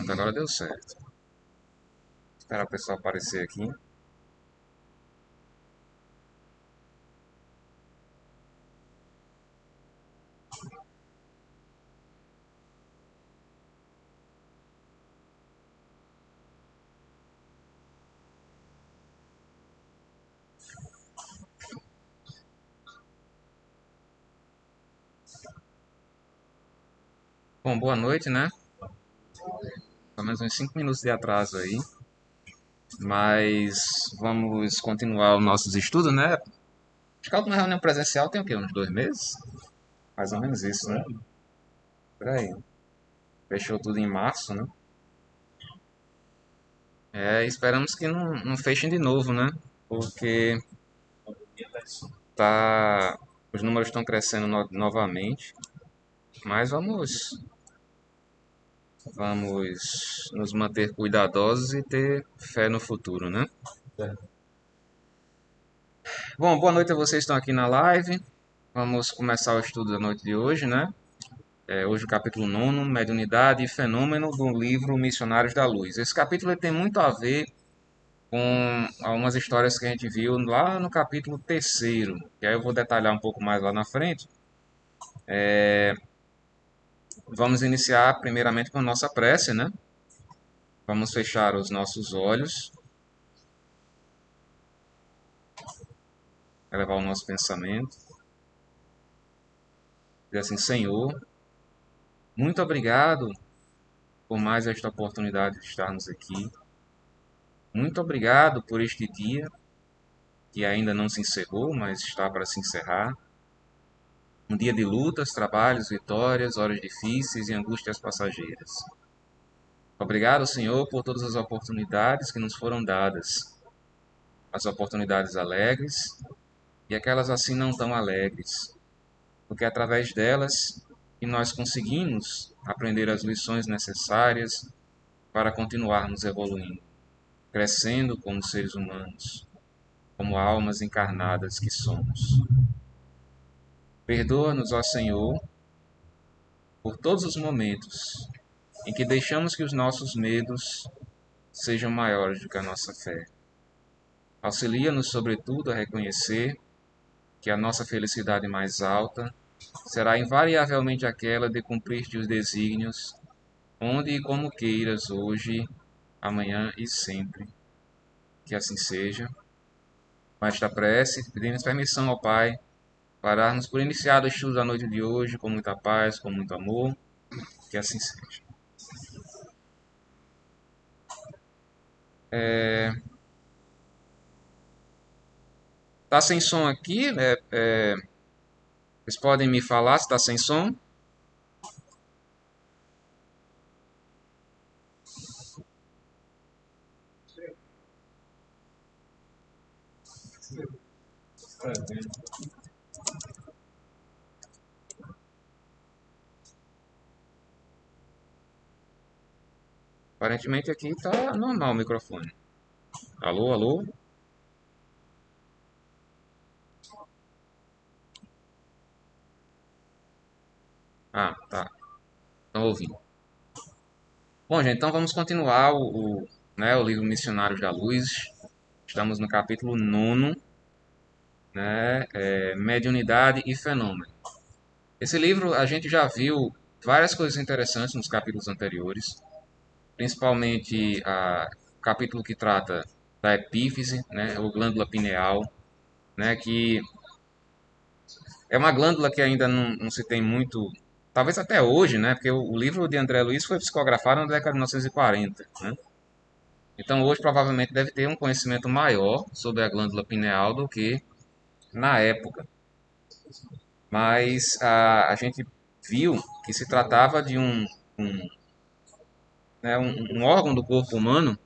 Pronto, agora deu certo. Esperar o pessoal aparecer aqui. Bom, boa noite, né? Pelo menos uns 5 minutos de atraso aí. Mas vamos continuar os nossos estudos, né? Acho que a última reunião presencial tem o quê? Uns 2 meses? Mais ou menos isso, né? Por aí. Fechou tudo em março, né? Esperamos que não fechem de novo, né? Porque tá, os números estão crescendo novamente. Mas vamos nos manter cuidadosos e ter fé no futuro, né? Bom, boa noite a vocês que estão aqui na live. Vamos começar o estudo da noite de hoje, né? Hoje o capítulo 9, Mediunidade e Fenômeno do livro Missionários da Luz. Esse capítulo ele tem muito a ver com algumas histórias que a gente viu lá no capítulo 3º, que aí eu vou detalhar um pouco mais lá na frente. Vamos iniciar primeiramente com a nossa prece, né? Vamos fechar os nossos olhos, elevar o nosso pensamento. Dizer assim, Senhor, muito obrigado por mais esta oportunidade de estarmos aqui. Muito obrigado por este dia, que ainda não se encerrou, mas está para se encerrar. Um dia de lutas, trabalhos, vitórias, horas difíceis e angústias passageiras. Obrigado, Senhor, por todas as oportunidades que nos foram dadas. As oportunidades alegres e aquelas assim não tão alegres. Porque é através delas que nós conseguimos aprender as lições necessárias para continuarmos evoluindo, crescendo como seres humanos, como almas encarnadas que somos. Perdoa-nos, ó Senhor, por todos os momentos em que deixamos que os nossos medos sejam maiores do que a nossa fé. Auxilia-nos, sobretudo, a reconhecer que a nossa felicidade mais alta será invariavelmente aquela de cumprir-te os desígnios, onde e como queiras, hoje, amanhã e sempre. Que assim seja. Com esta prece, pedimos permissão ao Pai para darmos por iniciado o estudo da noite de hoje com muita paz, com muito amor. Que assim seja. Tá sem som aqui? Vocês podem me falar se está sem som? Aparentemente aqui está normal o microfone. Alô, alô? Ah, tá. Estão ouvindo. Bom, gente, então vamos continuar o livro Missionários da Luz. Estamos no capítulo 9, né? Mediunidade e Fenômeno. Esse livro a gente já viu várias coisas interessantes nos capítulos anteriores, principalmente o capítulo que trata da epífise, né, ou glândula pineal, né, que é uma glândula que ainda não se tem muito, talvez até hoje, né, porque o livro de André Luiz foi psicografado na década de 1940, né? Então hoje provavelmente deve ter um conhecimento maior sobre a glândula pineal do que na época. Mas a gente viu que se tratava de um órgão do corpo humano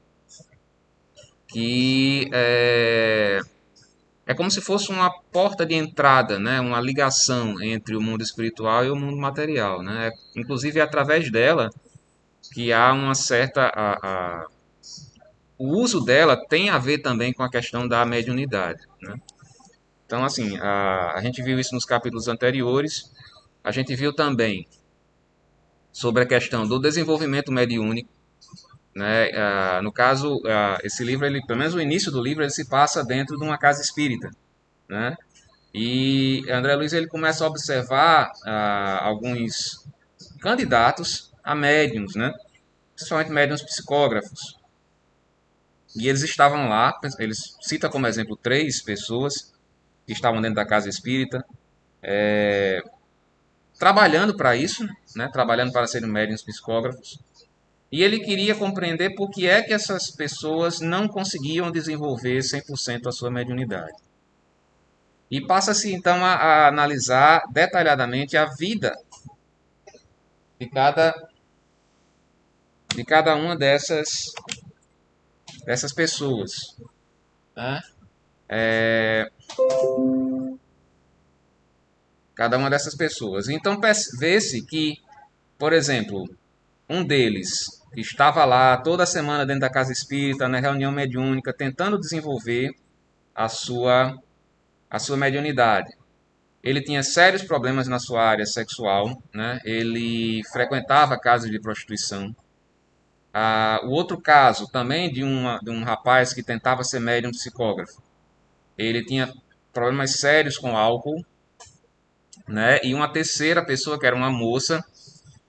que é como se fosse uma porta de entrada, né? Uma ligação entre o mundo espiritual e o mundo material. Né? Inclusive, é através dela que há uma certa. O uso dela tem a ver também com a questão da mediunidade. Né? Então, assim, a gente viu isso nos capítulos anteriores. A gente viu também sobre a questão do desenvolvimento mediúnico, né? No caso, esse livro, ele, pelo menos o início do livro, ele se passa dentro de uma casa espírita, né? E André Luiz ele começa a observar alguns candidatos a médiums, né? Principalmente médiums psicógrafos. E eles estavam lá, eles cita como exemplo três pessoas que estavam dentro da casa espírita, trabalhando para isso, né? Trabalhando para serem médiums psicógrafos. E ele queria compreender por que é que essas pessoas não conseguiam desenvolver 100% a sua mediunidade. E passa-se então a analisar detalhadamente a vida de cada uma dessas pessoas, né? Cada uma dessas pessoas. Então vê-se que, por exemplo, um deles estava lá toda semana dentro da casa espírita, na reunião mediúnica, tentando desenvolver a sua, a sua mediunidade. Ele tinha sérios problemas na sua área sexual, né? Ele frequentava casas de prostituição. O outro caso, também de um rapaz que tentava ser médium psicógrafo. Ele tinha problemas sérios com álcool, né? E uma terceira pessoa, que era uma moça,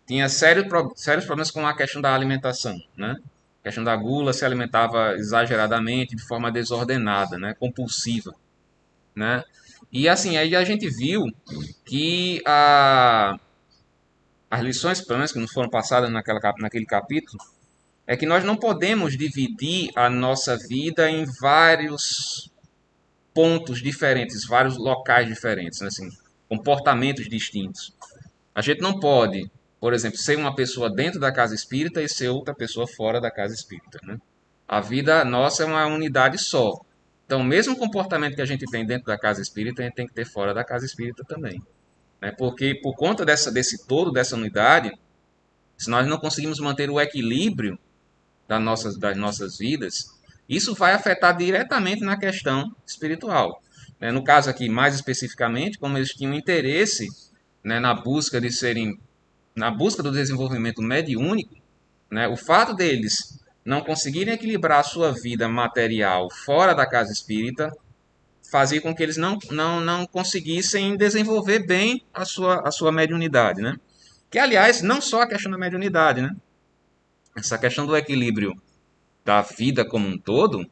tinha sérios problemas com a questão da alimentação, né? A questão da gula, se alimentava exageradamente, de forma desordenada, né? Compulsiva, né? E assim, aí a gente viu que as lições, pelo menos que nos foram passadas naquele capítulo, é que nós não podemos dividir a nossa vida em vários pontos diferentes, vários locais diferentes, né? Assim, comportamentos distintos. A gente não pode, por exemplo, ser uma pessoa dentro da casa espírita e ser outra pessoa fora da casa espírita, né? A vida nossa é uma unidade só. Então, o mesmo comportamento que a gente tem dentro da casa espírita, a gente tem que ter fora da casa espírita também, né? Porque por conta desse todo, dessa unidade, se nós não conseguimos manter o equilíbrio das nossas vidas, isso vai afetar diretamente na questão espiritual. No caso aqui, mais especificamente, como eles tinham interesse, né, na busca do desenvolvimento mediúnico, né, o fato deles não conseguirem equilibrar a sua vida material fora da casa espírita fazia com que eles não conseguissem desenvolver bem a sua mediunidade, né? Que, aliás, não só a questão da mediunidade, né? Essa questão do equilíbrio da vida como um todo,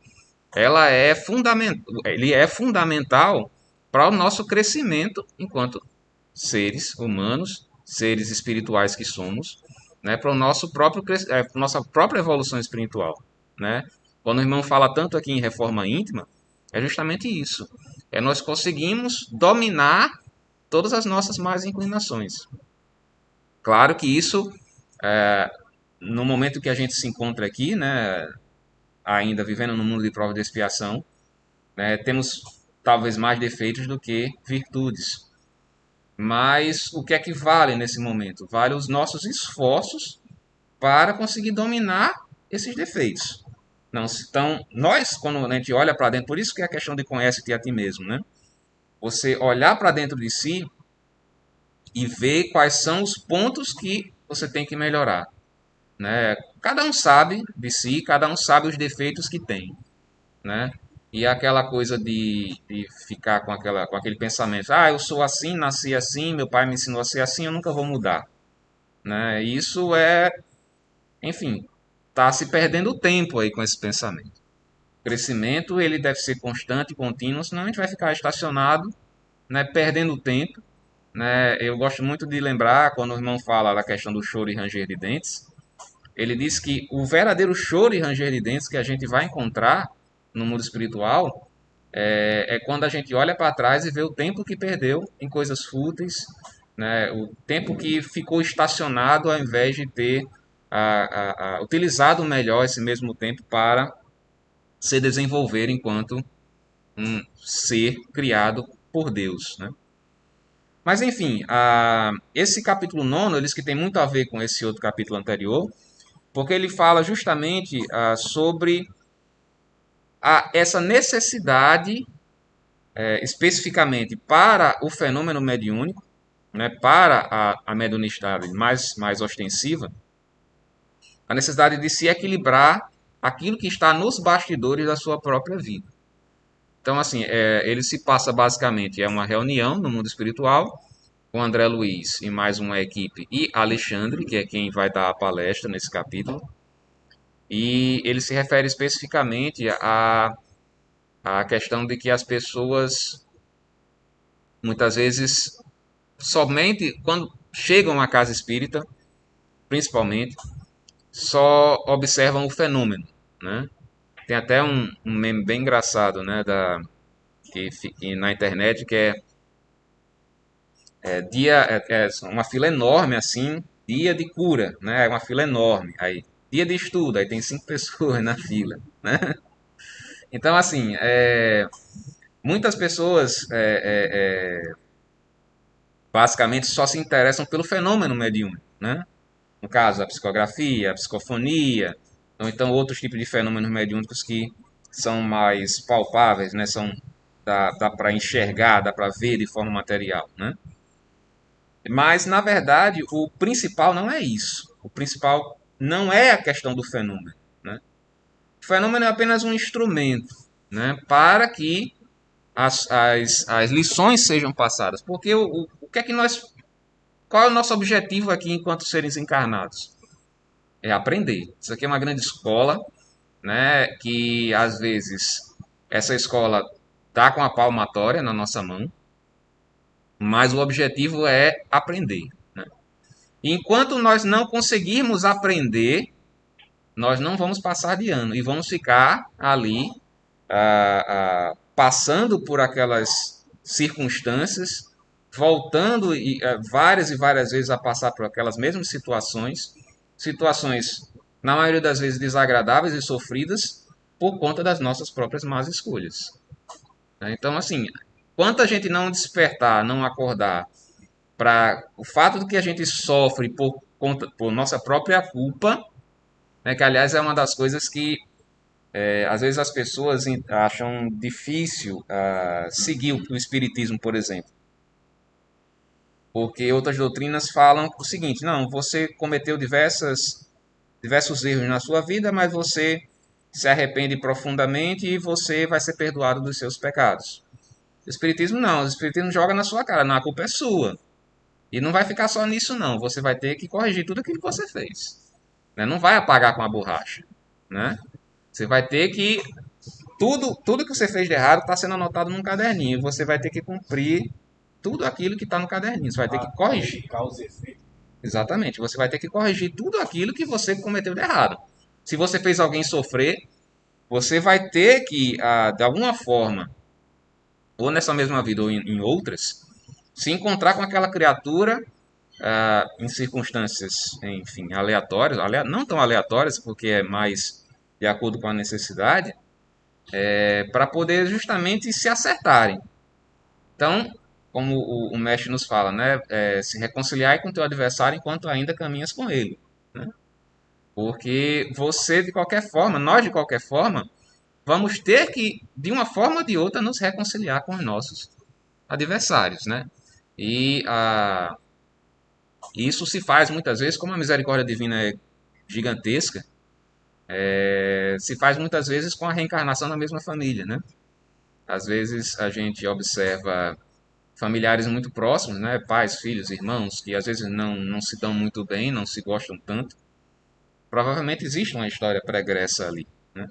ele é fundamental para o nosso crescimento enquanto seres humanos, seres espirituais que somos, né, para o nossa própria evolução espiritual, né? Quando o irmão fala tanto aqui em reforma íntima, é justamente isso. Nós conseguimos dominar todas as nossas más inclinações. Claro que isso, no momento que a gente se encontra aqui, né, ainda vivendo no mundo de prova de expiação, né, temos talvez mais defeitos do que virtudes. Mas o que é que vale nesse momento? Vale os nossos esforços para conseguir dominar esses defeitos. Não, então, nós, quando a gente olha para dentro, por isso que é a questão de conhece-te a ti mesmo, né? Você olhar para dentro de si e ver quais são os pontos que você tem que melhorar, né? Cada um sabe de si, cada um sabe os defeitos que tem, né? E aquela coisa de ficar com aquele pensamento, eu sou assim, nasci assim, meu pai me ensinou a ser assim, eu nunca vou mudar, né? Isso enfim, tá se perdendo tempo aí com esse pensamento. O crescimento ele deve ser constante e contínuo, senão a gente vai ficar estacionado, né, perdendo tempo, né? Eu gosto muito de lembrar quando o irmão fala da questão do choro e ranger de dentes. Ele diz que o verdadeiro choro e ranger de dentes que a gente vai encontrar no mundo espiritual é quando a gente olha para trás e vê o tempo que perdeu em coisas fúteis, né? O tempo que ficou estacionado ao invés de ter utilizado melhor esse mesmo tempo para se desenvolver enquanto um ser criado por Deus, né? Mas enfim, esse capítulo 9, ele diz que tem muito a ver com esse outro capítulo anterior, porque ele fala justamente sobre essa necessidade, especificamente para o fenômeno mediúnico, né, para a mediunidade mais ostensiva, a necessidade de se equilibrar aquilo que está nos bastidores da sua própria vida. Então, assim, ele se passa basicamente, é uma reunião no mundo espiritual, com André Luiz e mais uma equipe, e Alexandre, que é quem vai dar a palestra nesse capítulo, e ele se refere especificamente à questão de que as pessoas, muitas vezes, somente quando chegam à casa espírita, principalmente, só observam o fenômeno, né? Tem até um meme bem engraçado, né, que na internet, que é uma fila enorme assim, dia de cura, né? É uma fila enorme. Aí, dia de estudo, aí tem 5 pessoas na fila, né? Então, assim, muitas pessoas basicamente só se interessam pelo fenômeno mediúnico, né? No caso, a psicografia, a psicofonia, ou então outros tipos de fenômenos mediúnicos que são mais palpáveis, né? Dá para enxergar, dá para ver de forma material, né? Mas, na verdade, o principal não é isso. O principal não é a questão do fenômeno, né? O fenômeno é apenas um instrumento, né, para que as lições sejam passadas. Porque o que é que nós. Qual é o nosso objetivo aqui enquanto seres encarnados? É aprender. Isso aqui é uma grande escola, né, que às vezes essa escola está com a palmatória na nossa mão, mas o objetivo é aprender. Né? Enquanto nós não conseguirmos aprender, nós não vamos passar de ano e vamos ficar ali passando por aquelas circunstâncias, voltando várias e várias vezes a passar por aquelas mesmas situações na maioria das vezes desagradáveis e sofridas por conta das nossas próprias más escolhas. Então, assim, quanto a gente não despertar, não acordar para o fato de que a gente sofre por nossa própria culpa, né, que aliás é uma das coisas que às vezes as pessoas acham difícil seguir o espiritismo, por exemplo, porque outras doutrinas falam o seguinte: não, você cometeu diversos erros na sua vida, mas você se arrepende profundamente e você vai ser perdoado dos seus pecados. O espiritismo não, o espiritismo joga na sua cara, não, a culpa é sua. E não vai ficar só nisso não, você vai ter que corrigir tudo aquilo que você fez. Né? Não vai apagar com a borracha, né? Você vai ter que tudo que você fez de errado está sendo anotado num caderninho. Você vai ter que cumprir tudo aquilo que está no caderninho. Você vai ter que corrigir. Causa e efeito. Exatamente. Você vai ter que corrigir tudo aquilo que você cometeu de errado. Se você fez alguém sofrer, você vai ter que, de alguma forma, ou nessa mesma vida ou em outras, se encontrar com aquela criatura em circunstâncias, enfim, aleatórias, não tão aleatórias, porque é mais de acordo com a necessidade, para poder justamente se acertarem. Então, como o mestre nos fala, né, se reconciliar com o teu adversário enquanto ainda caminhas com ele. Né? Porque você, de qualquer forma, nós de qualquer forma, vamos ter que, de uma forma ou de outra, nos reconciliar com os nossos adversários. Né? E isso se faz muitas vezes, como a misericórdia divina é gigantesca, se faz muitas vezes com a reencarnação da mesma família. Né? Às vezes a gente observa familiares muito próximos, né? Pais, filhos, irmãos, que às vezes não se dão muito bem, não se gostam tanto. Provavelmente existe uma história pregressa ali, né?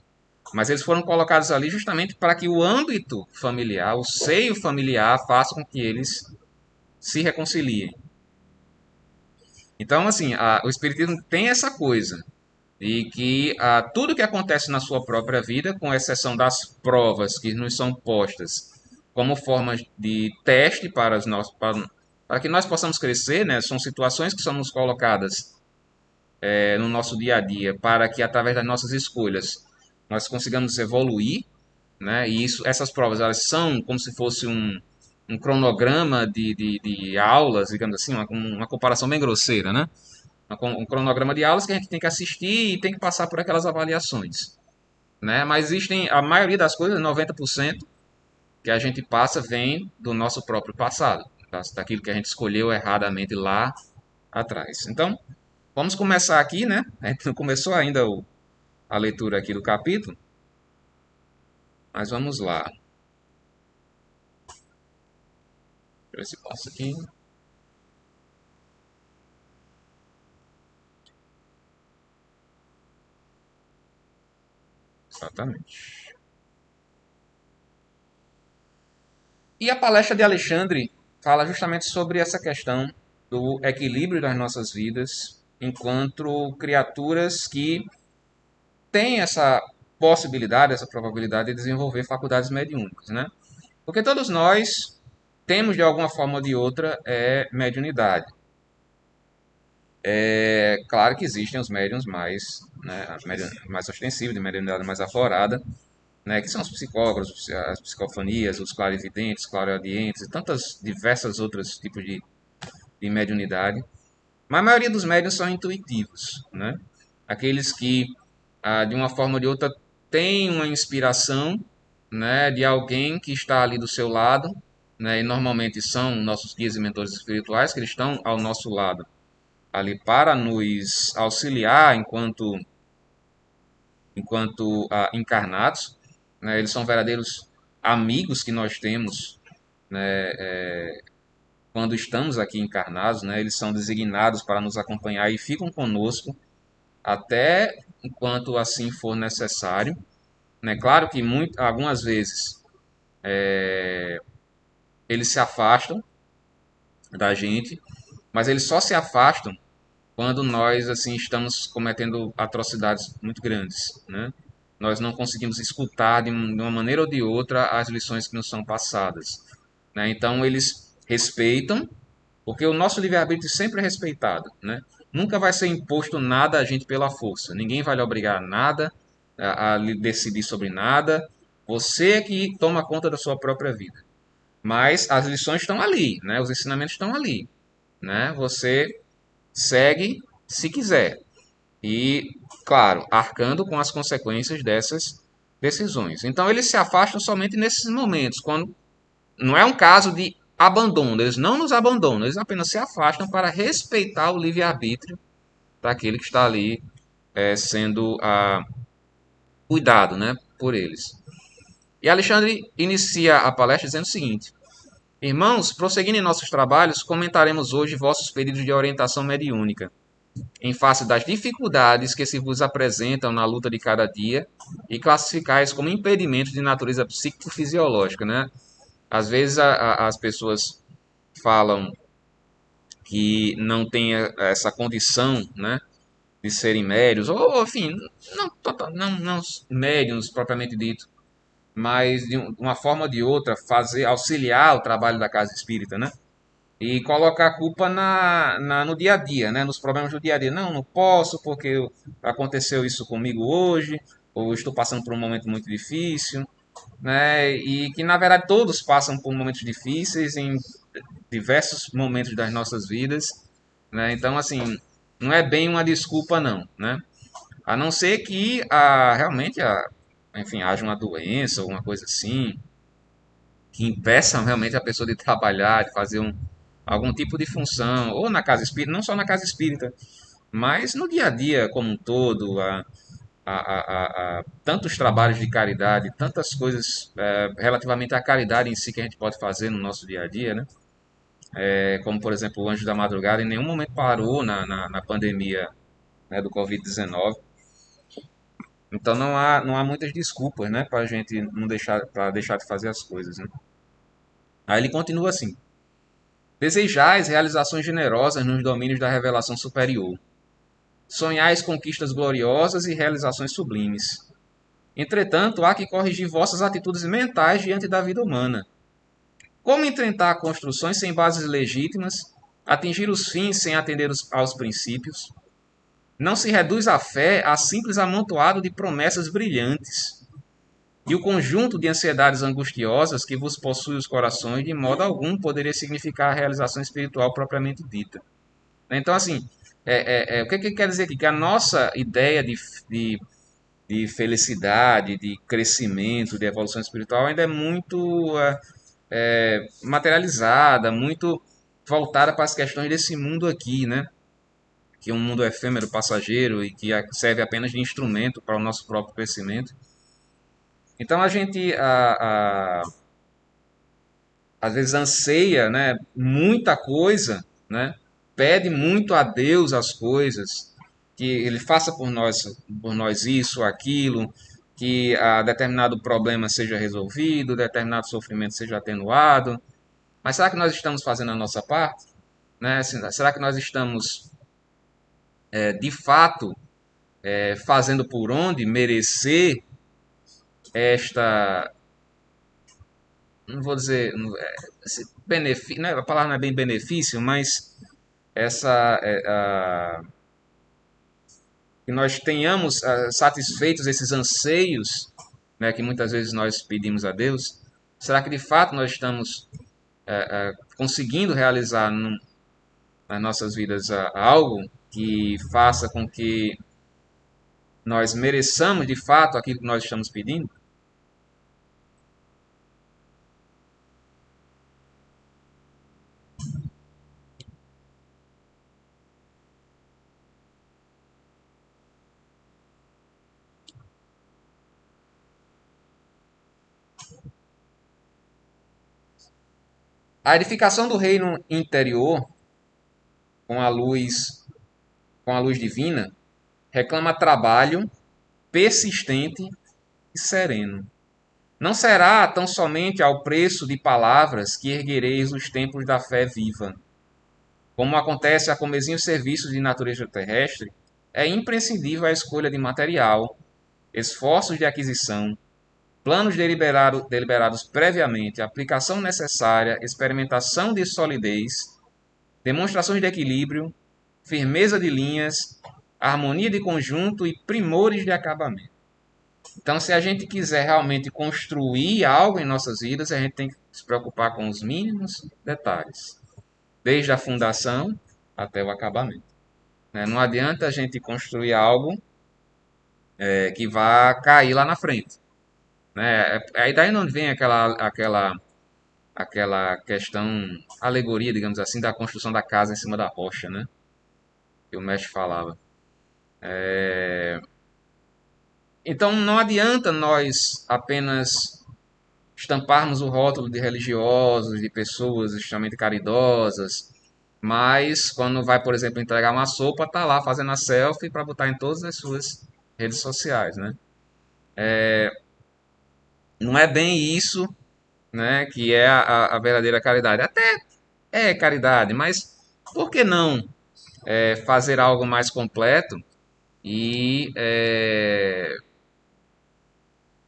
Mas eles foram colocados ali justamente para que o âmbito familiar, o seio familiar, faça com que eles se reconciliem. Então, assim, o Espiritismo tem essa coisa, e que tudo que acontece na sua própria vida, com exceção das provas que nos são postas como forma de teste para que nós possamos crescer, né? São situações que são nos colocadas no nosso dia a dia para que através das nossas escolhas nós consigamos evoluir, né? E essas provas elas são como se fosse um cronograma de aulas, digamos assim, uma comparação bem grosseira, né? Um cronograma de aulas que a gente tem que assistir e tem que passar por aquelas avaliações. Né? Mas existem, a maioria das coisas, 90%, que a gente passa vem do nosso próprio passado, daquilo que a gente escolheu erradamente lá atrás. Então, Vamos começar aqui, né? A gente não começou ainda a leitura aqui do capítulo, mas vamos lá. Deixa eu ver se passa aqui. Exatamente. E a palestra de Alexandre fala justamente sobre essa questão do equilíbrio das nossas vidas enquanto criaturas que têm essa possibilidade, essa probabilidade de desenvolver faculdades mediúnicas, né? Porque todos nós temos de alguma forma ou de outra mediunidade. É claro que existem os médiums mais, né, mais ostensivos, de mediunidade mais aflorada, né, que são os psicólogos, as psicofonias, os clarividentes, clareaudientes e tantas diversas outros tipos de mediunidade. Mas a maioria dos médiums são intuitivos, né? Aqueles que, de uma forma ou de outra, têm uma inspiração, né, de alguém que está ali do seu lado, né, e normalmente são nossos guias e mentores espirituais que eles estão ao nosso lado ali para nos auxiliar enquanto encarnados, né? Eles são verdadeiros amigos que nós temos, né? Quando estamos aqui encarnados, né? Eles são designados para nos acompanhar e ficam conosco até enquanto assim for necessário, né? Claro que algumas vezes eles se afastam da gente, mas eles só se afastam quando nós assim estamos cometendo atrocidades muito grandes, né? Nós não conseguimos escutar de uma maneira ou de outra as lições que nos são passadas, né? Então eles respeitam, porque o nosso livre-arbítrio sempre é respeitado, né? Nunca vai ser imposto nada a gente pela força. Ninguém vai lhe obrigar a nada, a lhe decidir sobre nada. Você é que toma conta da sua própria vida. Mas as lições estão ali, né? Os ensinamentos estão ali, né? Você segue se quiser. E, claro, arcando com as consequências dessas decisões. Então, eles se afastam somente nesses momentos, quando não é um caso de abandono, eles não nos abandonam, eles apenas se afastam para respeitar o livre-arbítrio daquele que está ali sendo cuidado, né, por eles. E Alexandre inicia a palestra dizendo o seguinte: Irmãos, prosseguindo em nossos trabalhos, comentaremos hoje vossos pedidos de orientação mediúnica em face das dificuldades que se vos apresentam na luta de cada dia e classificais como impedimentos de natureza psicofisiológica, né? Às vezes as pessoas falam que não tem essa condição, né, de serem médios, ou enfim, não médiums propriamente dito, mas de uma forma ou de outra fazer auxiliar o trabalho da casa espírita, né? E colocar a culpa no dia a dia, né? Nos problemas do dia a dia. Não, não posso porque aconteceu isso comigo hoje, ou estou passando por um momento muito difícil, né? E que na verdade todos passam por momentos difíceis em diversos momentos das nossas vidas, né? Então, assim, não é bem uma desculpa não, né? A não ser que realmente enfim, haja uma doença, alguma coisa assim, que impeçam realmente a pessoa de trabalhar, de fazer algum tipo de função, ou na casa espírita, não só na casa espírita, mas no dia a dia como um todo, tantos trabalhos de caridade, tantas coisas relativamente à caridade em si que a gente pode fazer no nosso dia a dia, né? Como por exemplo o Anjo da Madrugada, em nenhum momento parou na pandemia, né, do Covid-19. Então não há muitas desculpas, né, para a gente não deixar de fazer as coisas, né? Aí ele continua assim: Desejais realizações generosas nos domínios da revelação superior. Sonhais conquistas gloriosas e realizações sublimes. Entretanto, há que corrigir vossas atitudes mentais diante da vida humana. Como enfrentar construções sem bases legítimas, atingir os fins sem atender aos princípios? Não se reduz a fé a simples amontoado de promessas brilhantes e o conjunto de ansiedades angustiosas que vos possui os corações de modo algum poderia significar a realização espiritual propriamente dita. Então, assim, o que quer dizer aqui? Que a nossa ideia de felicidade, de crescimento, de evolução espiritual ainda é muito materializada, muito voltada para as questões desse mundo aqui, né? que é um mundo efêmero, passageiro e que serve apenas de instrumento para o nosso próprio crescimento. Então a gente às vezes anseia, né, muita coisa, né, pede muito a Deus as coisas, que Ele faça por nós isso, aquilo, que determinado problema seja resolvido, determinado sofrimento seja atenuado. Mas será que nós estamos fazendo a nossa parte? Né? Será que nós estamos, de fato, fazendo por onde merecer esta, não vou dizer, esse benefício, né? A palavra não é bem benefício, mas essa, que nós tenhamos satisfeitos esses anseios, né, que muitas vezes nós pedimos a Deus? Será que de fato nós estamos conseguindo realizar nas nossas vidas algo que faça com que nós mereçamos de fato aquilo que nós estamos pedindo? A edificação do reino interior com a luz, com a luz divina, reclama trabalho persistente e sereno. Não será tão somente ao preço de palavras que erguereis os templos da fé viva. Como acontece a comezinhos serviços de natureza terrestre, é imprescindível a escolha de material, esforços de aquisição, planos deliberados previamente, aplicação necessária, experimentação de solidez, demonstrações de equilíbrio, firmeza de linhas, harmonia de conjunto e primores de acabamento. Então, se a gente quiser realmente construir algo em nossas vidas, a gente tem que se preocupar com os mínimos detalhes, desde a fundação até o acabamento. Não adianta a gente construir algo que vá cair lá na frente. Aí daí não vem aquela questão, alegoria, digamos assim, da construção da casa em cima da rocha, né? Que o mestre falava. Então não adianta nós apenas estamparmos o rótulo de religiosos, de pessoas extremamente caridosas, mas quando vai, por exemplo, entregar uma sopa, tá lá fazendo a selfie para botar em todas as suas redes sociais, né? Não é bem isso, né, que é a verdadeira caridade. Até é caridade, mas por que não fazer algo mais completo e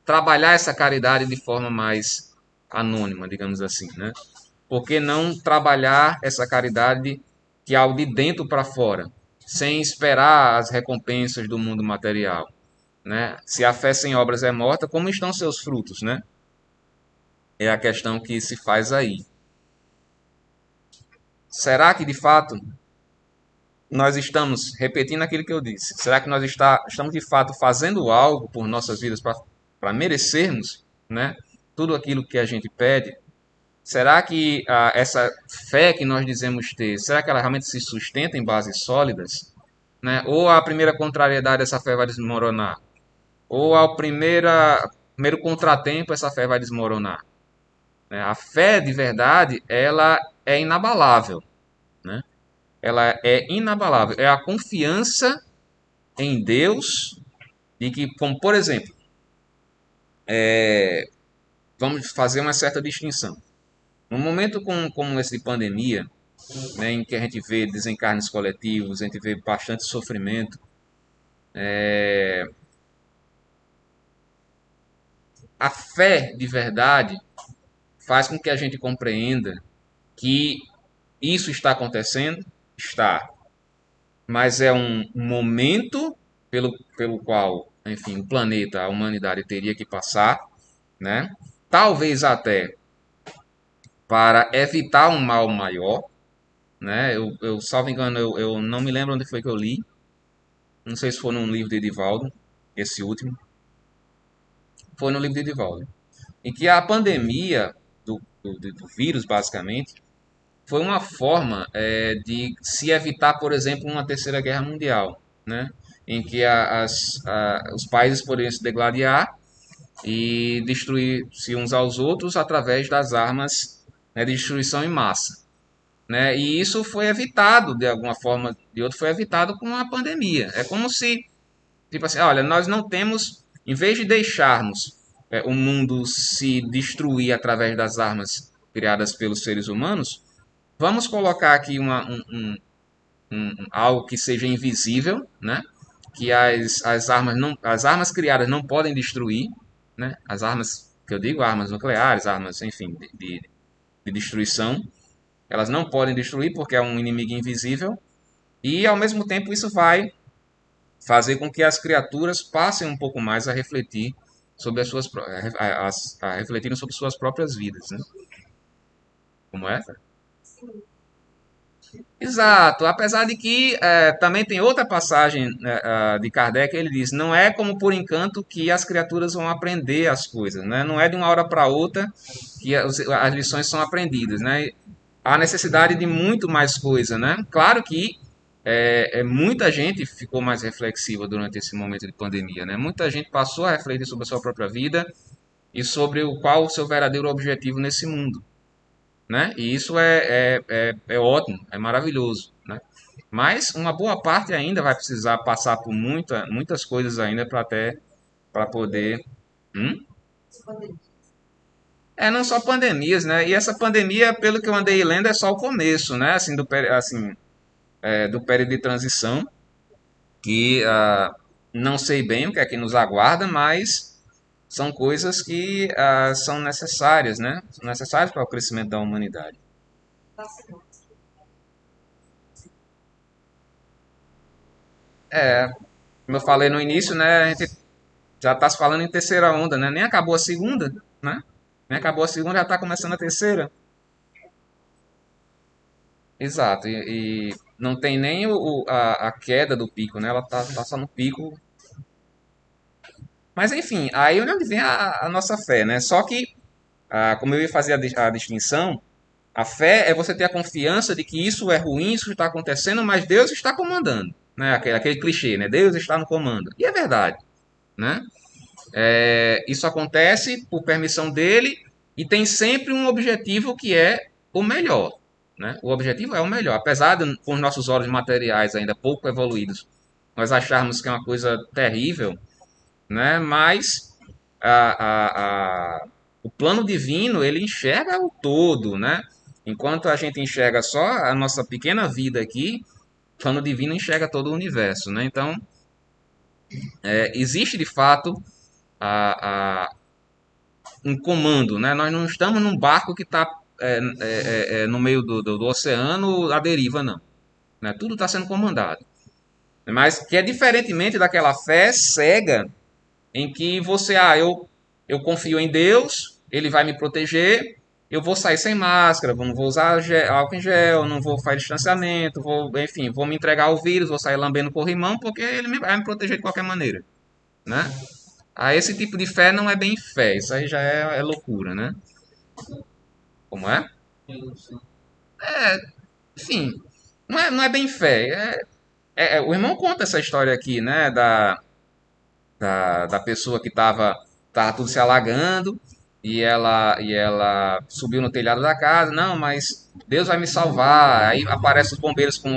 trabalhar essa caridade de forma mais anônima, digamos assim, né? Por que não trabalhar essa caridade que é algo de dentro para fora, sem esperar as recompensas do mundo material, né? Se a fé sem obras é morta, como estão seus frutos, né? É a questão que se faz aí. Será que de fato nós estamos repetindo aquilo que eu disse? Será que nós estamos de fato fazendo algo por nossas vidas para merecermos, né, tudo aquilo que a gente pede? Será que essa fé que nós dizemos ter, será que ela realmente se sustenta em bases sólidas? Né? Ou a primeira contrariedade essa fé vai desmoronar? Ou ao primeiro contratempo essa fé vai desmoronar? Né? A fé de verdade, ela é inabalável. Né? Ela é inabalável. É a confiança em Deus de que, como por exemplo, vamos fazer uma certa distinção. Num momento como esse de pandemia, né, em que a gente vê desencarnes coletivos, a gente vê bastante sofrimento, a fé de verdade faz com que a gente compreenda que isso está acontecendo, está, mas é um momento pelo qual, enfim, o planeta, a humanidade teria que passar, né? Talvez até para evitar um mal maior, né? Salvo engano, eu não me lembro onde foi que eu li, não sei se foi num livro de Edivaldo, esse último, foi no livro de Edivaldo, em que a pandemia do vírus, basicamente, foi uma forma de se evitar, por exemplo, uma terceira guerra mundial, né? Em que os países poderiam se degladiar e destruir-se uns aos outros através das armas, né, de destruição em massa, né? E isso foi evitado de alguma forma, de outra foi evitado com a pandemia. É como se, tipo assim, olha, nós não temos, em vez de deixarmos o mundo se destruir através das armas criadas pelos seres humanos, vamos colocar aqui algo que seja invisível, né? Que as armas não, as armas criadas não podem destruir, né? As armas que eu digo, armas nucleares, armas, enfim, de destruição, elas não podem destruir porque é um inimigo invisível e ao mesmo tempo isso vai fazer com que as criaturas passem um pouco mais a refletir sobre as suas a refletirem sobre suas próprias vidas, né? Como é? Exato, apesar de que também tem outra passagem de Kardec, ele diz, não é como por encanto que as criaturas vão aprender as coisas, né? Não é de uma hora para outra que as lições são aprendidas, né? Há necessidade de muito mais coisa, né? Claro que muita gente ficou mais reflexiva durante esse momento de pandemia, né? Muita gente passou a refletir sobre a sua própria vida e sobre qual o seu verdadeiro objetivo nesse mundo, né? E isso é ótimo, é maravilhoso, né? Mas uma boa parte ainda vai precisar passar por muitas coisas ainda para até para poder. Hum? Não só pandemias, né? E essa pandemia, pelo que eu andei lendo, é só o começo, né? Assim, do período de transição, que não sei bem o que é que nos aguarda, mas são coisas que são necessárias, né? São necessárias para o crescimento da humanidade. É, como eu falei no início, né? A gente já está se falando em terceira onda, né? Nem acabou a segunda, né? Nem acabou a segunda, já está começando a terceira. Exato. E não tem nem a queda do pico, né? Ela tá só no pico. Mas enfim, aí é onde vem a nossa fé, né? Só que, como eu ia fazer a distinção, a fé é você ter a confiança de que isso é ruim, isso está acontecendo, mas Deus está comandando, né? Aquele clichê, né? Deus está no comando. E é verdade, né? Isso acontece por permissão dele e tem sempre um objetivo que é o melhor. Né? O objetivo é o melhor. Apesar de, com os nossos olhos materiais ainda pouco evoluídos, nós acharmos que é uma coisa terrível, né? Mas o plano divino ele enxerga o todo. Né? Enquanto a gente enxerga só a nossa pequena vida aqui, o plano divino enxerga todo o universo. Né? Então, existe de fato a, um comando, né? Nós não estamos num barco que está no meio do oceano à deriva, não. Né? Tudo está sendo comandado. Mas que é diferentemente daquela fé cega em que você, eu confio em Deus, Ele vai me proteger, eu vou sair sem máscara, não vou usar álcool em gel, não vou fazer distanciamento, enfim, vou me entregar ao vírus, vou sair lambendo corrimão, porque Ele vai me proteger de qualquer maneira, né? Esse tipo de fé não é bem fé, isso aí já é loucura, né? Como é? Enfim, não é bem fé. O irmão conta essa história aqui, né? Da pessoa que tava tudo se alagando e ela subiu no telhado da casa. Não, mas Deus vai me salvar. Aí aparece os bombeiros com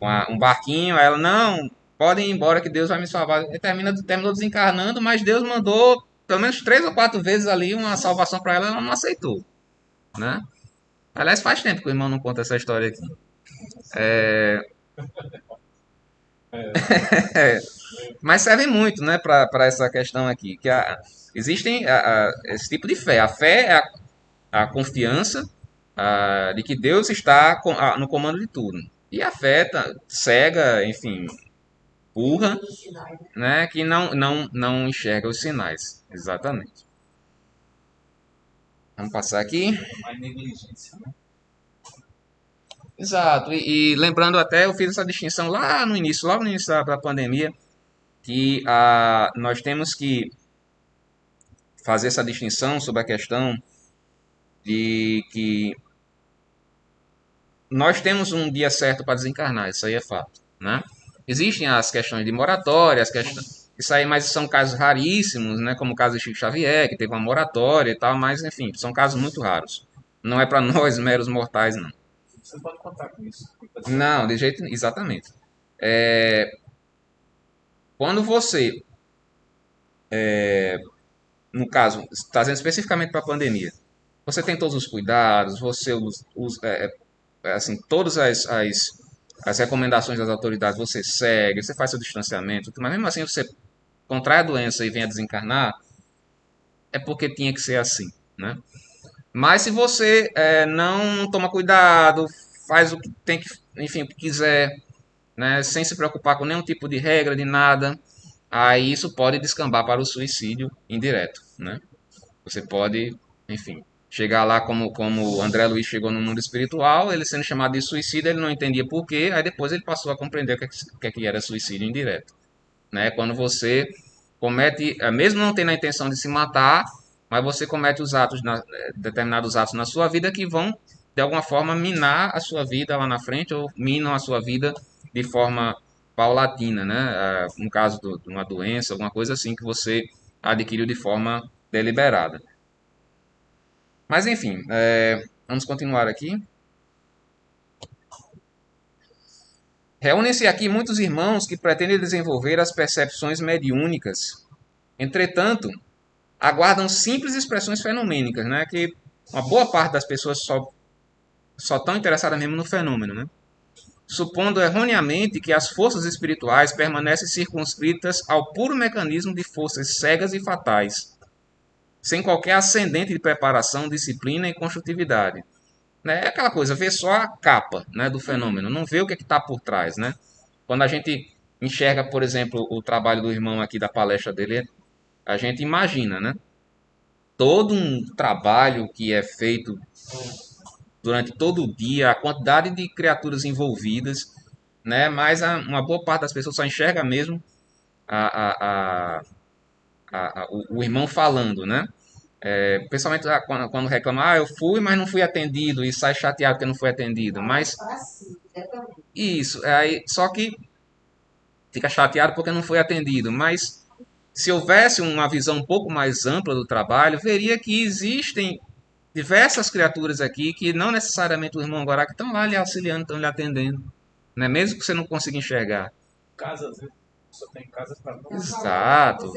um barquinho. Aí ela, não, podem ir embora que Deus vai me salvar. Ele terminou desencarnando, mas Deus mandou pelo menos 3 ou 4 vezes ali uma salvação para ela, ela não aceitou, né? Aliás, faz tempo que o irmão não conta essa história aqui. Mas serve muito, né, para essa questão aqui, que existem esse tipo de fé. A fé é a confiança de que Deus está no comando de tudo. E a fé cega, enfim, burra, né, que não enxerga os sinais. Exatamente. Vamos passar aqui. Exato. E lembrando até, eu fiz essa distinção lá no início, logo no início da pandemia, que nós temos que fazer essa distinção sobre a questão de que nós temos um dia certo para desencarnar, isso aí é fato, né? Existem as questões de moratória, as questões, isso aí, mas são casos raríssimos, né? Como o caso de Chico Xavier, que teve uma moratória e tal, mas enfim, são casos muito raros. Não é para nós meros mortais, não. Você não pode contar com isso. Não, de jeito, exatamente. É, quando você, no caso, trazendo especificamente para a pandemia, você tem todos os cuidados, você assim, todas as recomendações das autoridades você segue, você faz seu distanciamento, mas mesmo assim você contrai a doença e venha desencarnar, é porque tinha que ser assim, né? Mas se você não toma cuidado, faz o que tem que, enfim, o que quiser, né, sem se preocupar com nenhum tipo de regra, de nada, aí isso pode descambar para o suicídio indireto, né? Você pode, enfim, chegar lá como o André Luiz chegou no mundo espiritual, ele sendo chamado de suicida, ele não entendia por quê, aí depois ele passou a compreender o que era suicídio indireto, né? Quando você comete, mesmo não tendo a intenção de se matar, mas você comete os atos, determinados atos na sua vida que vão, de alguma forma, minar a sua vida lá na frente ou minam a sua vida de forma paulatina, né? No caso de uma doença, alguma coisa assim que você adquiriu de forma deliberada. Mas enfim, vamos continuar aqui. Reúnem-se aqui muitos irmãos que pretendem desenvolver as percepções mediúnicas. Entretanto, aguardam simples expressões fenomênicas, né? Que uma boa parte das pessoas só estão interessadas mesmo no fenômeno, né? Supondo erroneamente que as forças espirituais permanecem circunscritas ao puro mecanismo de forças cegas e fatais, sem qualquer ascendente de preparação, disciplina e construtividade. Né? É aquela coisa, vê só a capa, né, do fenômeno, não vê o que está por trás, né? Quando a gente enxerga, por exemplo, o trabalho do irmão aqui da palestra dele, a gente imagina, né? Todo um trabalho que é feito durante todo o dia, a quantidade de criaturas envolvidas, né? Mas uma boa parte das pessoas só enxerga mesmo a, a, o irmão falando, né? Principalmente quando reclama, eu fui, mas não fui atendido, e sai chateado que não foi atendido. Mas isso, só que fica chateado porque não foi atendido. Mas se houvesse uma visão um pouco mais ampla do trabalho, veria que existem diversas criaturas aqui que não necessariamente o irmão Gorá que estão lá lhe auxiliando, estão lhe atendendo, né? Mesmo que você não consiga enxergar. Casas, né? Só tem casas para não. Exato,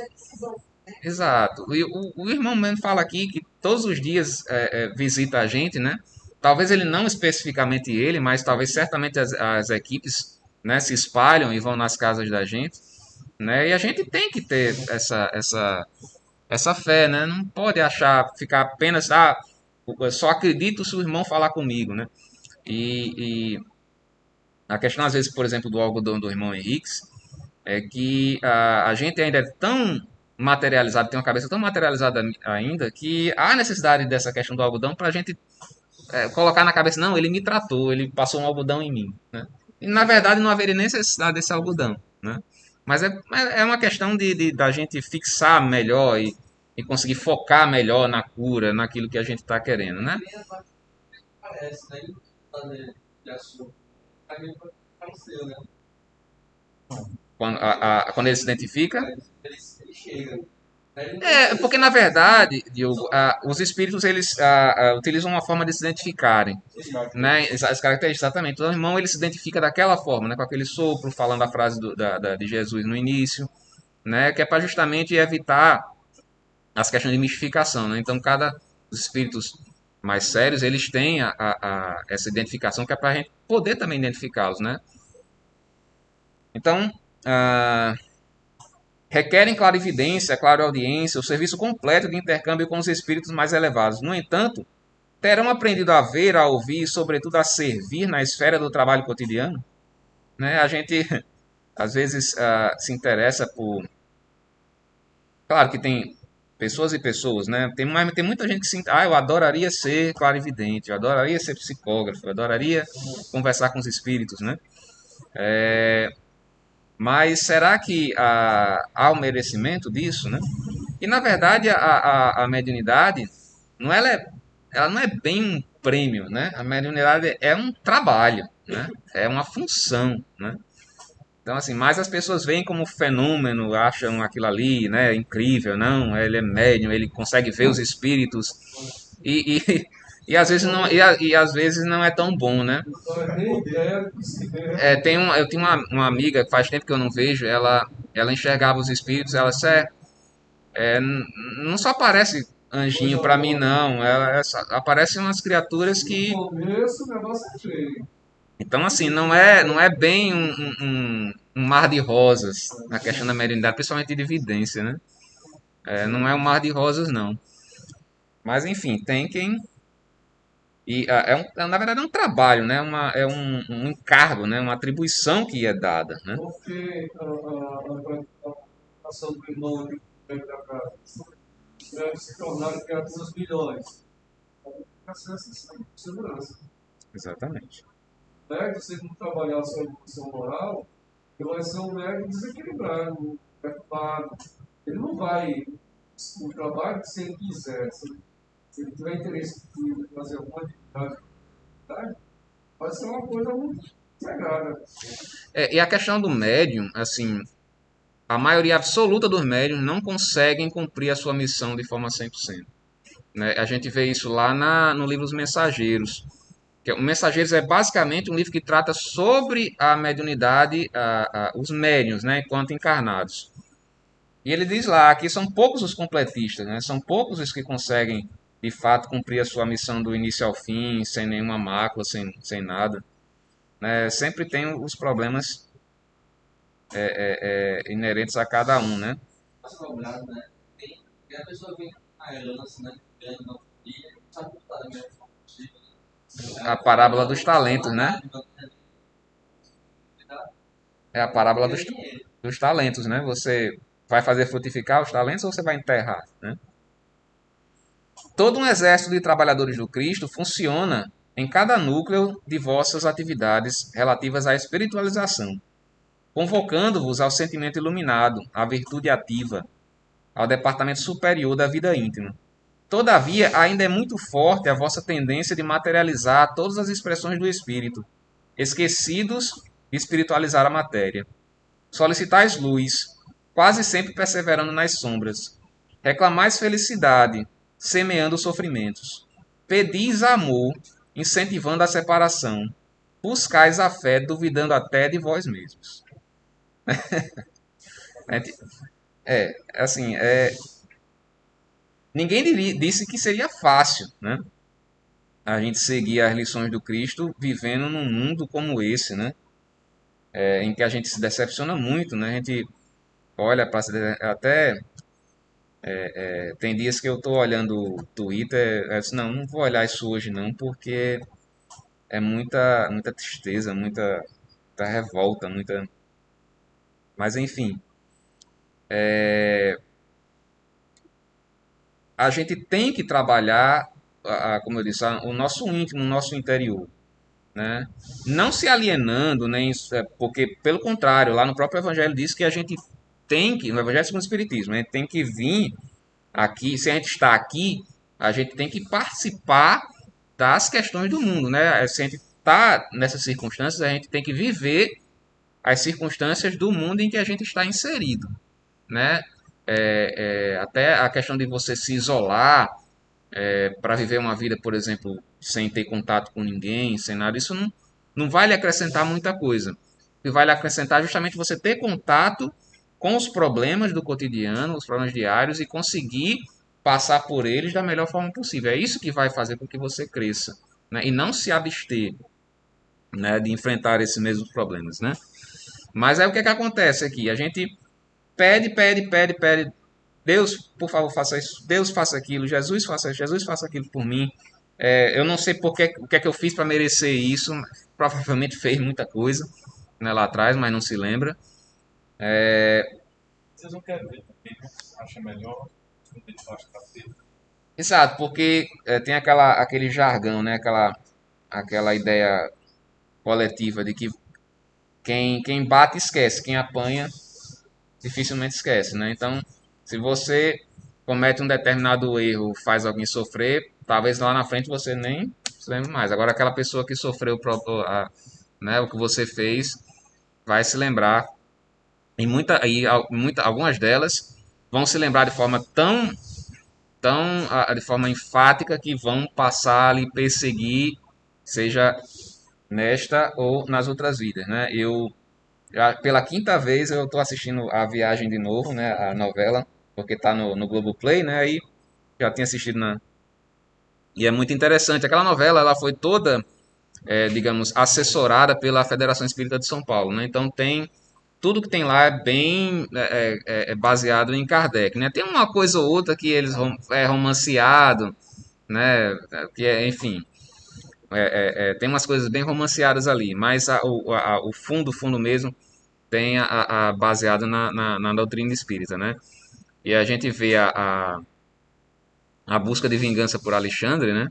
exato. E o irmão mesmo fala aqui que todos os dias visita a gente, né? Talvez ele não especificamente ele, mas talvez certamente as equipes, né, se espalham e vão nas casas da gente, né? E a gente tem que ter essa fé, né? Não pode achar, ficar apenas, eu só acredito se o irmão falar comigo, né? E a questão, às vezes, por exemplo, do algodão do irmão Henrique, é que a gente ainda é tão materializado, tem uma cabeça tão materializada ainda, que há necessidade dessa questão do algodão para a gente colocar na cabeça, não, ele me tratou, ele passou um algodão em mim, né? E na verdade não haveria necessidade desse algodão, né? Mas é uma questão da gente fixar melhor e conseguir focar melhor na cura, naquilo que a gente está querendo, né? Parece, né? De açúcar. Aí apareceu, né? Quando ele se identifica. Ele chega. Porque na verdade, Diogo, os espíritos eles utilizam uma forma de se identificarem, né? As características exatamente. Então, o irmão ele se identifica daquela forma, né? Com aquele sopro, falando a frase de Jesus no início, né? Que é para justamente evitar as questões de mistificação, né? Então, cada os espíritos mais sérios eles têm essa identificação que é para a gente poder também identificá-los, né? Então, ah, requerem clarividência, clareaudiência, o serviço completo de intercâmbio com os espíritos mais elevados. No entanto, terão aprendido a ver, a ouvir e, sobretudo, a servir na esfera do trabalho cotidiano? Né? A gente, às vezes, se interessa por... Claro que tem pessoas e pessoas, né? Tem muita gente que se... eu adoraria ser clarividente, eu adoraria ser psicógrafo, eu adoraria conversar com os espíritos, né? Mas será que há o merecimento disso, né? E na verdade a mediunidade não ela é ela não é bem um prêmio, né? A mediunidade é um trabalho, né? É uma função, né? Então, assim, mas as pessoas veem como fenômeno, acham aquilo ali, né, incrível, não, ele é médium, ele consegue ver os espíritos, e às vezes não, e às vezes não é tão bom, né? Então é reitero que se vê Eu tenho uma amiga que faz tempo que eu não vejo, ela enxergava os espíritos, ela disse, não só aparece anjinho coisa pra mim, boa. não, aparecem umas criaturas No que, começo o negócio é feio. então assim, não é bem um mar de rosas na questão da mediunidade, principalmente de evidência, né? Não é um mar de rosas, não. Mas enfim, tem quem. Na verdade, é um trabalho, né? Um encargo, né? Uma atribuição que é dada, né? Porque a ação do irmão aqui dentro da casa deve se tornar criaturas milhões. Fica sem essa segurança. Exatamente. O médico, se ele não trabalhar a sua evolução moral, ele vai ser um médico desequilibrado, perturbado. Ele não vai o trabalho que se ele quiser. Se ele tiver interesse em fazer alguma atividade, vai ser uma coisa muito sagrada. E a questão do médium, assim, a maioria absoluta dos médiums não conseguem cumprir a sua missão de forma 100%. Né? A gente vê isso lá no livro Os Mensageiros. O Mensageiros é basicamente um livro que trata sobre a mediunidade, os médiuns, né, enquanto encarnados. E ele diz lá que são poucos os completistas, né? São poucos os que conseguem, de fato, cumprir a sua missão do início ao fim, sem nenhuma mácula, sem nada. Né? Sempre tem os problemas inerentes a cada um, né? Cobrado, né? E a pessoa vem com a herança, né? Ganhando na família, sabe que tá da mesma forma possível. A parábola dos talentos, né? É a parábola dos talentos, né? Você vai fazer frutificar os talentos ou você vai enterrar, né? Todo um exército de trabalhadores do Cristo funciona em cada núcleo de vossas atividades relativas à espiritualização, convocando-vos ao sentimento iluminado, à virtude ativa, ao departamento superior da vida íntima. Todavia, ainda é muito forte a vossa tendência de materializar todas as expressões do espírito, esquecidos de espiritualizar a matéria. Solicitais luz, quase sempre perseverando nas sombras. Reclamais felicidade, semeando sofrimentos. Pedis amor, incentivando a separação. Buscais a fé, duvidando até de vós mesmos. Assim, ninguém disse que seria fácil, né? A gente seguir as lições do Cristo vivendo num mundo como esse, né? Em que a gente se decepciona muito, né? A gente olha para até tem dias que eu tô olhando o Twitter, eu disse, não vou olhar isso hoje não, porque é muita tristeza, muita revolta, muita. Mas enfim, a gente tem que trabalhar, como eu disse, o nosso íntimo, o nosso interior, né? Não se alienando, nem porque pelo contrário, lá no próprio Evangelho diz que a gente tem que, no Evangelho segundo o Espiritismo, a gente tem que vir aqui, se a gente está aqui, a gente tem que participar das questões do mundo, né? Se a gente está nessas circunstâncias, a gente tem que viver as circunstâncias do mundo em que a gente está inserido, né? Até a questão de você se isolar para viver uma vida, por exemplo, sem ter contato com ninguém, sem nada, isso não vai lhe acrescentar muita coisa. O que vai lhe acrescentar é justamente você ter contato com os problemas do cotidiano, os problemas diários e conseguir passar por eles da melhor forma possível. É isso que vai fazer com que você cresça, né? E não se abster, né, de enfrentar esses mesmos problemas, né? Mas aí o que é que acontece aqui? A gente pede. Deus, por favor, faça isso. Deus, faça aquilo. Jesus, faça isso. Jesus, faça aquilo por mim. Eu não sei o que é que eu fiz para merecer isso. Provavelmente fez muita coisa, né, lá atrás, mas não se lembra. Vocês não querem ver também, né? Acha melhor, não tem debaixo da tapete. Exato, porque tem aquele jargão, né? Aquela ideia coletiva de que quem bate esquece, quem apanha dificilmente esquece, né? Então, se você comete um determinado erro, faz alguém sofrer, talvez lá na frente você nem se lembre mais. Agora, aquela pessoa que sofreu né, o que você fez vai se lembrar. Algumas delas vão se lembrar de forma de forma enfática que vão passar a lhe perseguir, seja nesta ou nas outras vidas, né? Pela quinta vez eu estou assistindo A Viagem de novo, né? A novela, porque está no Globoplay, né? Aí já tinha assistido e é muito interessante. Aquela novela, ela foi toda, digamos, assessorada pela Federação Espírita de São Paulo, né? Então tem tudo que tem lá é bem baseado em Kardec, né? Tem uma coisa ou outra que eles romanceado, né? Que enfim, tem umas coisas bem romanceadas ali, mas o fundo mesmo tem baseado na doutrina espírita, né? E a gente vê a busca de vingança por Alexandre, né?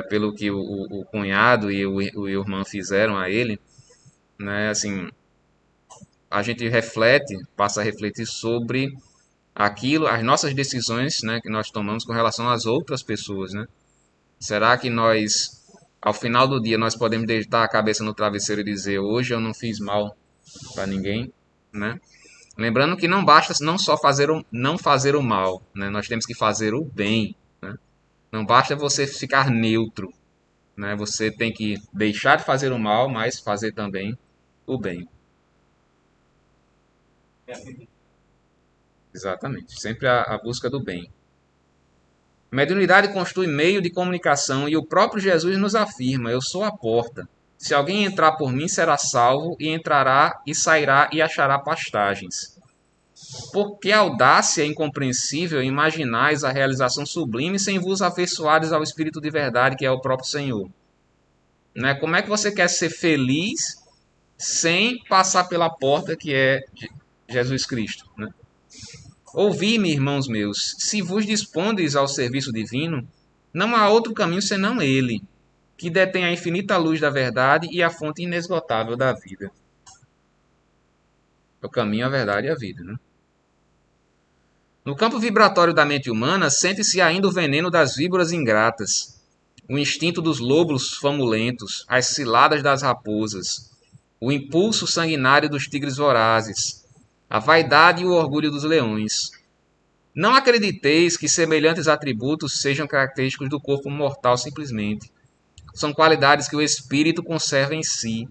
Pelo que o cunhado e o irmão fizeram a ele, né? Assim, a gente passa a refletir sobre aquilo, as nossas decisões, né, que nós tomamos com relação às outras pessoas, né? Será que nós, ao final do dia, nós podemos deitar a cabeça no travesseiro e dizer hoje eu não fiz mal para ninguém, né? Lembrando que não basta não só não fazer o mal, né? Nós temos que fazer o bem, né? Não basta você ficar neutro, né? Você tem que deixar de fazer o mal, mas fazer também o bem. Exatamente. Sempre a busca do bem. Mediunidade constitui meio de comunicação e o próprio Jesus nos afirma: Eu sou a porta. Se alguém entrar por mim, será salvo, e entrará e sairá e achará pastagens. Por que audácia incompreensível imaginais a realização sublime sem vos afeiçoares ao Espírito de verdade, que é o próprio Senhor? Né? Como é que você quer ser feliz sem passar pela porta que é Jesus Cristo? Né? Ouvi-me, irmãos meus, se vos dispondes ao serviço divino, não há outro caminho senão ele, que detém a infinita luz da verdade e a fonte inesgotável da vida. O caminho, a verdade e a vida, né? No campo vibratório da mente humana, sente-se ainda o veneno das víboras ingratas, o instinto dos lobos famulentos, as ciladas das raposas, o impulso sanguinário dos tigres vorazes, a vaidade e o orgulho dos leões. Não acrediteis que semelhantes atributos sejam característicos do corpo mortal simplesmente. São qualidades que o espírito conserva em si,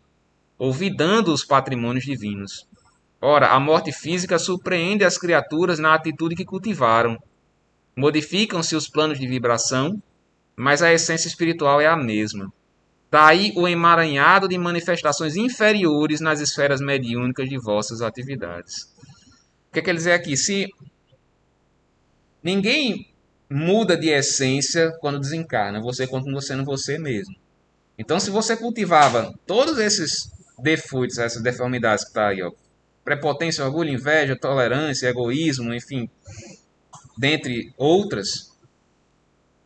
olvidando os patrimônios divinos. Ora, a morte física surpreende as criaturas na atitude que cultivaram. Modificam-se os planos de vibração, mas a essência espiritual é a mesma. Daí o emaranhado de manifestações inferiores nas esferas mediúnicas de vossas atividades. O que quer dizer aqui? Se ninguém muda de essência quando desencarna, você continua sendo você mesmo. Então, se você cultivava todos esses defeitos, essas deformidades que está aí, ó, prepotência, orgulho, inveja, tolerância, egoísmo, enfim, dentre outras,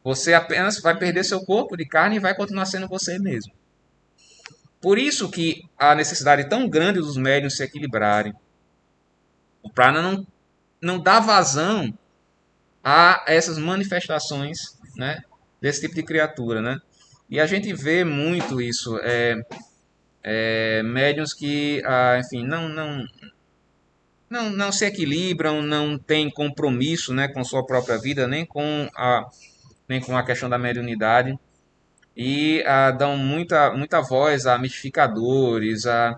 você apenas vai perder seu corpo de carne e vai continuar sendo você mesmo. Por isso que a necessidade tão grande dos médiuns se equilibrarem, para não dar vazão a essas manifestações, né, desse tipo de criatura, né? E a gente vê muito isso, médiuns que, enfim, não se equilibram, não têm compromisso, né, com sua própria vida, nem com a questão da mediunidade, e dão muita voz a mistificadores, a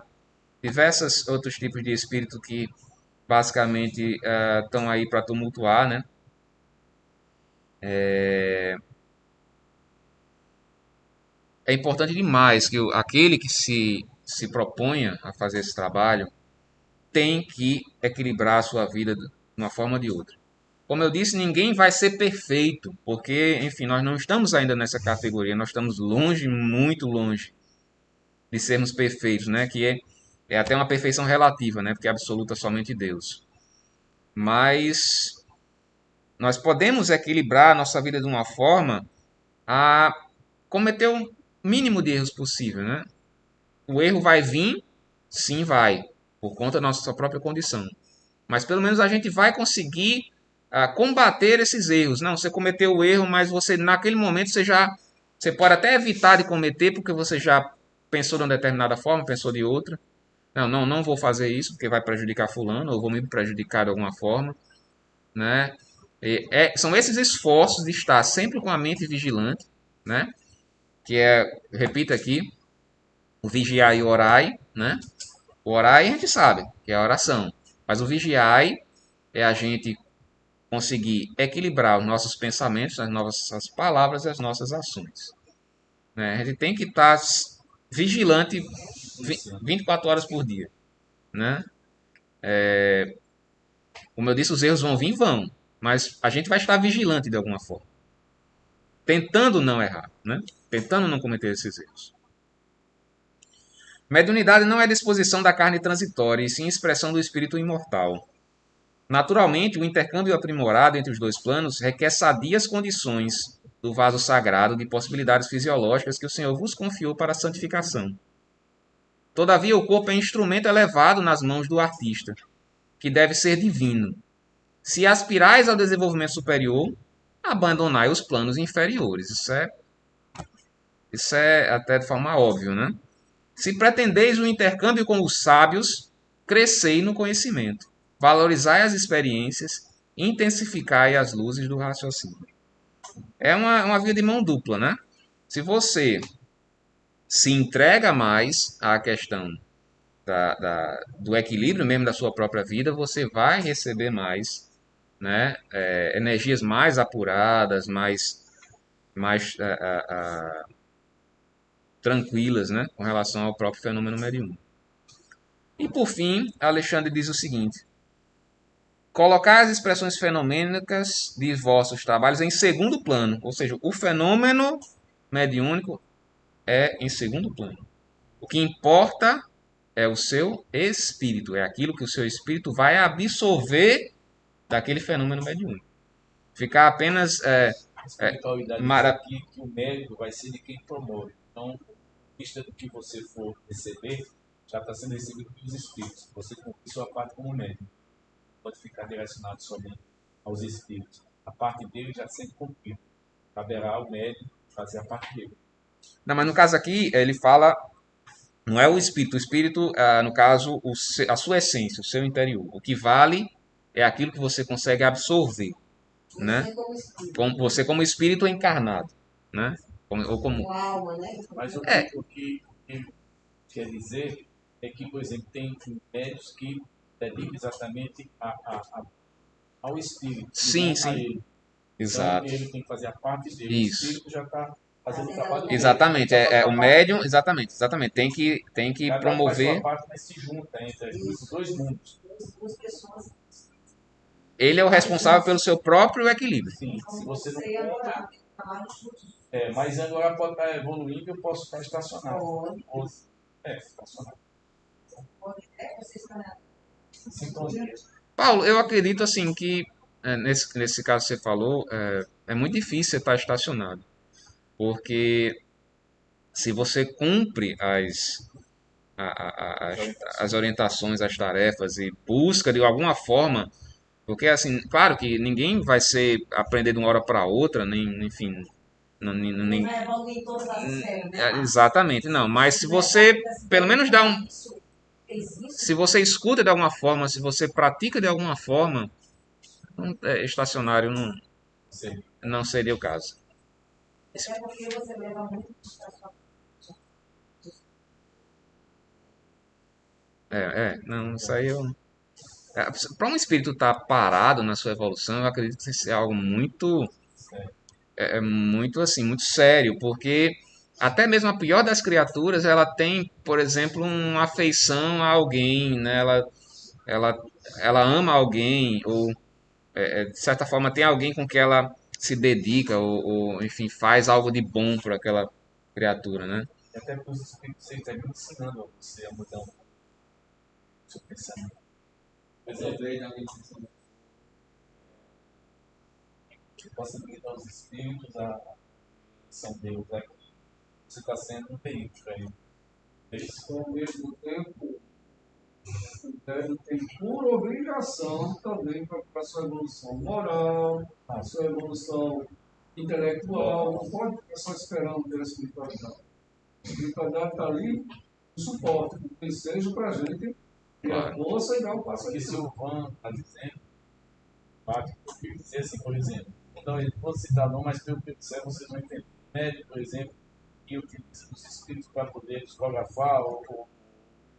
diversos outros tipos de espírito que basicamente estão aí para tumultuar, né? É importante demais que aquele que se proponha a fazer esse trabalho tem que equilibrar a sua vida de uma forma ou de outra. Como eu disse, ninguém vai ser perfeito, porque, enfim, nós não estamos ainda nessa categoria, nós estamos longe, muito longe de sermos perfeitos, né? Que é até uma perfeição relativa, né? Porque é absoluta somente Deus. Mas nós podemos equilibrar a nossa vida de uma forma a cometer o mínimo de erros possível, né? O erro vai vir, sim vai, por conta da nossa própria condição. Mas pelo menos a gente vai conseguir combater esses erros. Não, você cometeu o erro, mas você naquele momento você pode até evitar de cometer porque você já pensou de uma determinada forma, pensou de outra. Não, não, não vou fazer isso porque vai prejudicar fulano ou vou me prejudicar de alguma forma, né? São esses esforços de estar sempre com a mente vigilante, né? Que repito aqui, o vigiar e o orai, né? O orai a gente sabe que é a oração, mas o vigiai é a gente conseguir equilibrar os nossos pensamentos, as nossas palavras e as nossas ações, né? A gente tem que estar vigilante 24 horas por dia, né? Como eu disse, os erros vão vir, vão, mas a gente vai estar vigilante de alguma forma, tentando não errar, né? Tentando não cometer esses erros. Mediunidade não é disposição da carne transitória, e sim expressão do espírito imortal. Naturalmente, o intercâmbio aprimorado entre os dois planos requer sadias condições do vaso sagrado de possibilidades fisiológicas que o Senhor vos confiou para a santificação. Todavia, o corpo é instrumento elevado nas mãos do artista, que deve ser divino. Se aspirais ao desenvolvimento superior, abandonai os planos inferiores. Isso é até de forma óbvia, né? Se pretendeis o intercâmbio com os sábios, crescei no conhecimento. Valorizai as experiências, intensificai as luzes do raciocínio. É uma via de mão dupla, né? Se você se entrega mais à questão do equilíbrio mesmo da sua própria vida, você vai receber mais, né? Energias mais apuradas, mais tranquilas, né? Com relação ao próprio fenômeno mediúnico. E por fim, Alexandre diz o seguinte: colocar as expressões fenomênicas de vossos trabalhos em segundo plano, ou seja, o fenômeno mediúnico é em segundo plano. O que importa é o seu espírito, é aquilo que o seu espírito vai absorver daquele fenômeno mediúnico. Ficar apenas A espiritualidade diz aqui que o mérito vai ser de quem promove. Então, vista do que você for receber, já está sendo recebido pelos espíritos. Você cumpre sua parte como médium. Pode ficar direcionado somente aos espíritos. A parte dele já sendo cumprida. Caberá ao médium fazer a parte dele. Não, mas no caso aqui, ele fala, não é o espírito, no caso, a sua essência, o seu interior. O que vale é aquilo que você consegue absorver, né? Você como espírito encarnado, né? Ou como... Mas É, o que quer dizer é que, por exemplo, tem médios que dedicam exatamente ao espírito, e sim, não a sim, ele. Então, exato. ele tem que fazer a parte dele. O Isso. espírito já está fazendo o trabalho dele. Exatamente, Ele faz o a parte médium, dele. exatamente. Tem que Cada um faz sua promover. parte, mas se junta entre os dois mundos. Ele é o responsável pelo seu próprio equilíbrio. Sim, se você não conta. Mas agora pode estar evoluindo e eu posso estar estacionado. Estacionado. Sintonia. Paulo, eu acredito assim que nesse caso que você falou, é muito difícil você estar estacionado, porque se você cumpre as orientações, as tarefas e busca de alguma forma, porque assim, claro que ninguém vai ser aprender de uma hora para outra, nem, enfim, nem, Vai evoluir em todas as esferas, né? exatamente, não, mas se você pelo menos se você escuta de alguma forma, se você pratica de alguma forma, estacionário Sim. não seria o caso. Até porque você leva muito para sua Não, isso aí eu. Para um espírito estar parado na sua evolução, eu acredito que isso é algo muito assim, muito sério, porque até mesmo a pior das criaturas, ela tem, por exemplo, uma afeição a alguém, né? Ela, ela ama alguém, ou de certa forma tem alguém com que ela se dedica, ou enfim, faz algo de bom por aquela criatura, né? E até porque os espíritos estão ensinando a você a mudar o seu pensamento. Mas eu vejo na meditação que possibilita aos espíritos a são Deus aqui. Você está sendo um perigo para ele. Isso, ao mesmo tempo, O médium tem por obrigação também para a sua evolução moral, a sua evolução intelectual. Não pode ficar só esperando pela espiritualidade. A espiritualidade está ali, o suporte, que seja para a gente ter a força e dar um passo Porque aqui. se o Juan está dizendo, eu dizer assim, por exemplo, então ele pode citar não, mas pelo que eu disser, você não entende. O médico, por exemplo, que utiliza os espíritos para poder psicografar ou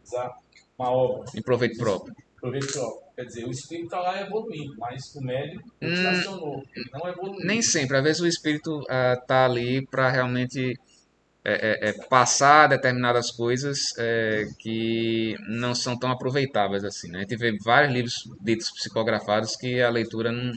usar uma obra. Em proveito próprio. Proveito próprio. Quer dizer, o espírito está lá evoluindo, mas o médico estacionou, ele não evoluiu. Nem sempre. Às vezes o espírito está ali para realmente passar determinadas coisas que não são tão aproveitáveis assim, né? A gente vê vários livros ditos psicografados que a leitura não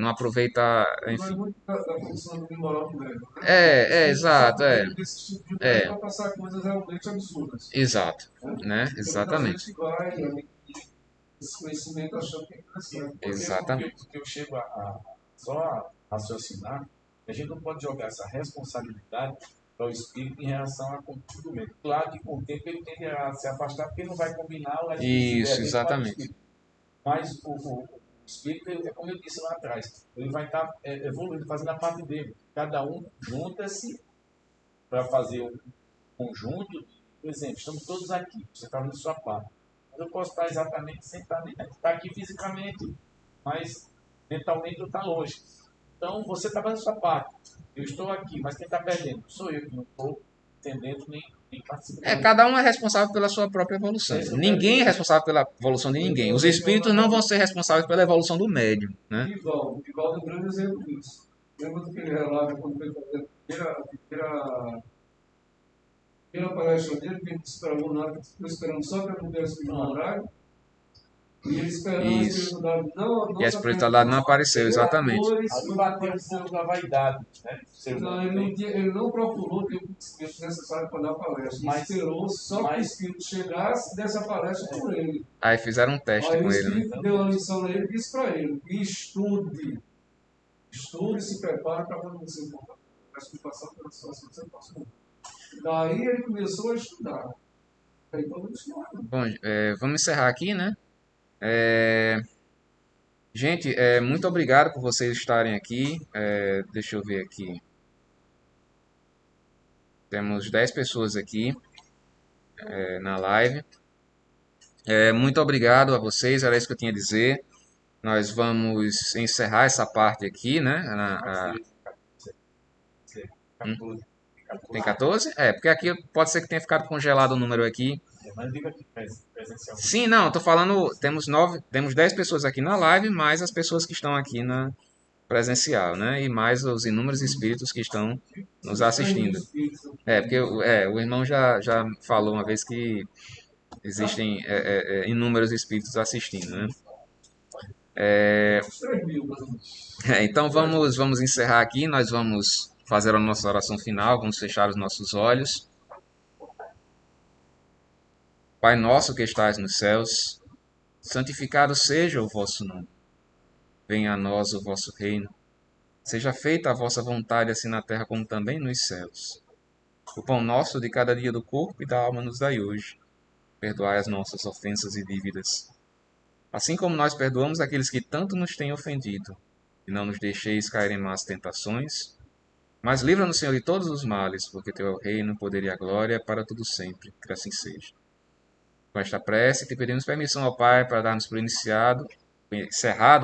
aproveita, Mas enfim. muito da função do moral do médium. Né? Exato, Desse tipo de médium para passar coisas realmente absurdas. exato, né? Tem Exatamente. muita gente que vai adquirir esse conhecimento achando que é interessante. Exatamente. Porque eu chego só a raciocinar, a gente não pode jogar essa responsabilidade para o espírito em relação a conteúdo do médico. Claro que com o tempo ele tende a se afastar porque não vai combinar o Isso, exatamente. Mas o espírito, é como eu disse lá atrás, ele vai estar evoluindo, fazendo a parte dele. Cada um junta-se para fazer um conjunto. Por exemplo, estamos todos aqui, você está fazendo sua parte. Mas eu posso estar exatamente sentado, estar aqui fisicamente, mas mentalmente eu estou longe. Então você está fazendo sua parte. Eu estou aqui, mas quem está perdendo sou eu que não estou entendendo nem participando. Cada um é responsável pela sua própria evolução. Ninguém é responsável pela evolução de ninguém. Os espíritos não vão ser responsáveis pela evolução do médium, né? Divaldo é um grande exemplo disso. Lembra do que ele relata quando foi fazer a primeira palestra dele, que ele disse para o Leonardo que ficou esperando só para não ter o espírito no horário? E ele esperando a espiritualidade não. E a espiritualidade não apareceu, exatamente. Ali bateu um pouco da vaidade, né? Não, ele não procurou ter o conhecimento necessário para dar a palestra. Ele esperou só que o espírito chegasse e desse a palestra por ele. Aí fizeram um teste com ele. Aí o espírito deu a lição a ele e disse para ele: estude e se prepare para quando você encontrar a explicação pela situação que você passou. Daí ele começou a estudar. Aí todo mundo estudou. Bom, vamos encerrar aqui, né? Gente, muito obrigado por vocês estarem aqui. Deixa eu ver aqui. Temos 10 pessoas aqui na live. Muito obrigado a vocês, era isso que eu tinha a dizer. Nós vamos encerrar essa parte aqui, né? Tem 14? Porque aqui pode ser que tenha ficado congelado o número aqui. Mas diga aqui presencialmente. Sim, não, tô falando, temos 10 pessoas aqui na live, mais as pessoas que estão aqui na presencial, né? E mais os inúmeros espíritos que estão nos assistindo. Porque o irmão já falou uma vez que existem inúmeros espíritos assistindo, né? Então vamos encerrar aqui, nós vamos fazer a nossa oração final, vamos fechar os nossos olhos. Pai nosso que estais nos céus, santificado seja o vosso nome. Venha a nós o vosso reino. Seja feita a vossa vontade, assim na terra como também nos céus. O pão nosso de cada dia do corpo e da alma nos dai hoje. Perdoai as nossas ofensas e dívidas, assim como nós perdoamos aqueles que tanto nos têm ofendido. E não nos deixeis cair em más tentações, mas livra-nos, Senhor, de todos os males, porque teu é o reino, o poder e a glória para tudo sempre. Que assim seja. Com esta prece, te pedimos permissão ao Pai para darmos por encerrado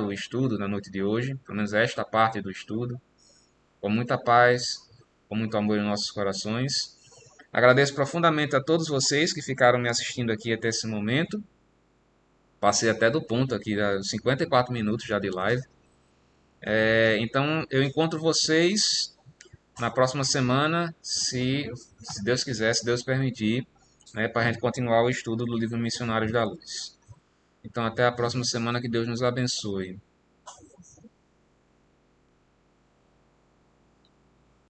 o estudo na noite de hoje, pelo menos esta parte do estudo, com muita paz, com muito amor em nossos corações. Agradeço profundamente a todos vocês que ficaram me assistindo aqui até esse momento. Passei até do ponto aqui, 54 minutos já de live. Então, eu encontro vocês na próxima semana, se Deus quiser, se Deus permitir, né, para a gente continuar o estudo do livro Missionários da Luz. Então, até a próxima semana, que Deus nos abençoe.